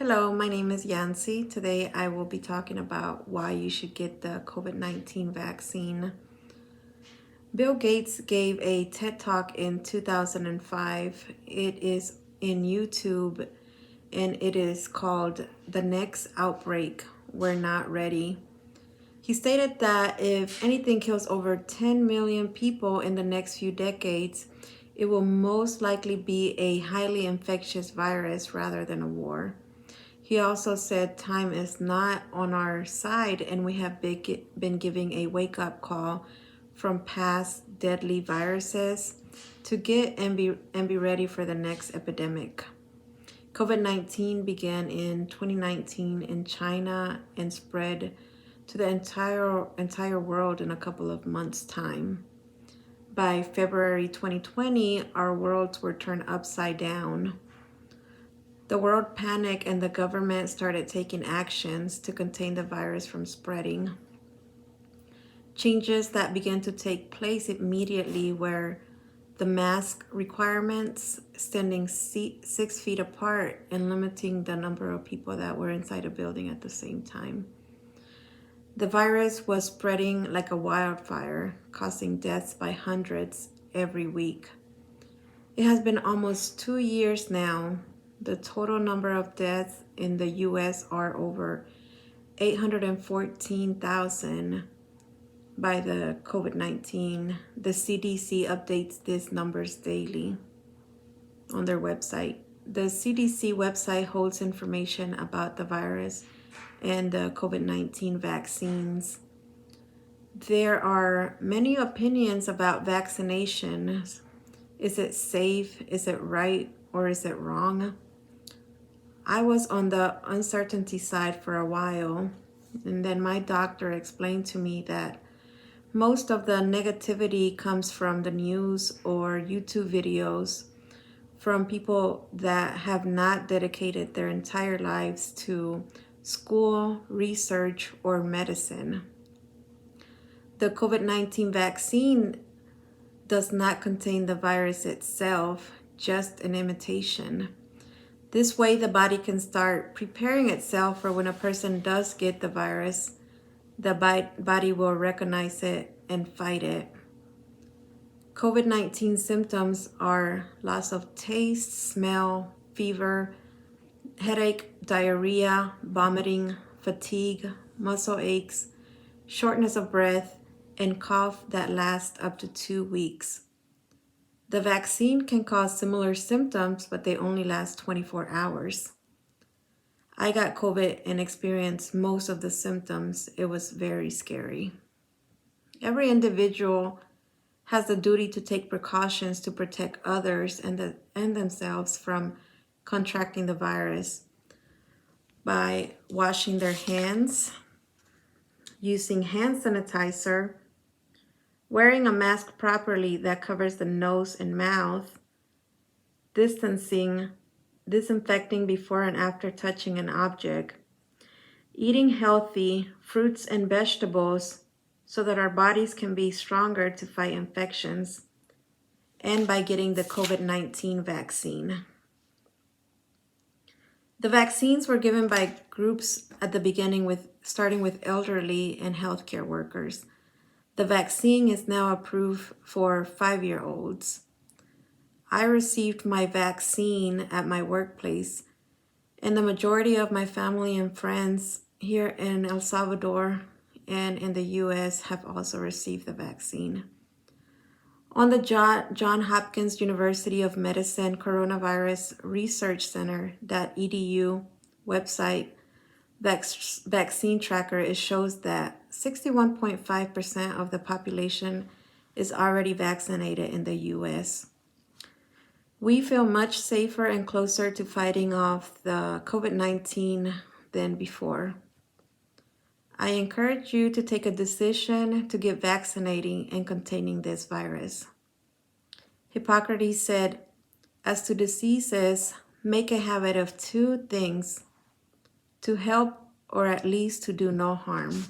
Hello, my name is Yancy. Today I will be talking about why you should get the COVID-19 vaccine. Bill Gates gave a TED Talk in 2005. It is in YouTube and it is called The Next Outbreak, We're Not Ready. He stated that if anything kills over 10 million people in the next few decades, it will most likely be a highly infectious virus rather than a war. He also said time is not on our side and we have been giving a wake-up call from past deadly viruses to get and be ready for the next epidemic. COVID-19 began in 2019 in China and spread to the entire world in a couple of months' time. By February 2020, our worlds were turned upside down. The world panicked and the government started taking actions to contain the virus from spreading. Changes that began to take place immediately were the mask requirements, standing 6 feet apart, and limiting the number of people that were inside a building at the same time. The virus was spreading like a wildfire, causing deaths by hundreds every week. It has been almost 2 years now. The total number of deaths in the US are over 814,000 by the COVID-19. The CDC updates these numbers daily on their website. The CDC website holds information about the virus and the COVID-19 vaccines. There are many opinions about vaccinations. Is it safe? Is it right? Or is it wrong? I was on the uncertainty side for a while, and then my doctor explained to me that most of the negativity comes from the news or YouTube videos from people that have not dedicated their entire lives to school, research, or medicine. The COVID-19 vaccine does not contain the virus itself, just an imitation. This way, the body can start preparing itself for when a person does get the virus. The body will recognize it and fight it. COVID-19 symptoms are loss of taste, smell, fever, headache, diarrhea, vomiting, fatigue, muscle aches, shortness of breath, and cough that lasts up to 2 weeks. The vaccine can cause similar symptoms, but they only last 24 hours. I got COVID and experienced most of the symptoms. It was very scary. Every individual has the duty to take precautions to protect others and themselves from contracting the virus by washing their hands, using hand sanitizer, wearing a mask properly that covers the nose and mouth, distancing, disinfecting before and after touching an object, eating healthy fruits and vegetables so that our bodies can be stronger to fight infections, and by getting the COVID-19 vaccine. The vaccines were given by groups at the beginning starting with elderly and healthcare workers. The vaccine is now approved for 5-year-olds. I received my vaccine at my workplace, and the majority of my family and friends here in El Salvador and in the US have also received the vaccine. On the Johns Hopkins University of Medicine Coronavirus Research Center.edu website vaccine tracker, it shows that 61.5% of the population is already vaccinated in the US. We feel much safer and closer to fighting off the COVID-19 than before. I encourage you to take a decision to get vaccinating and containing this virus. Hippocrates said, as to diseases, make a habit of 2 things: to help or at least to do no harm.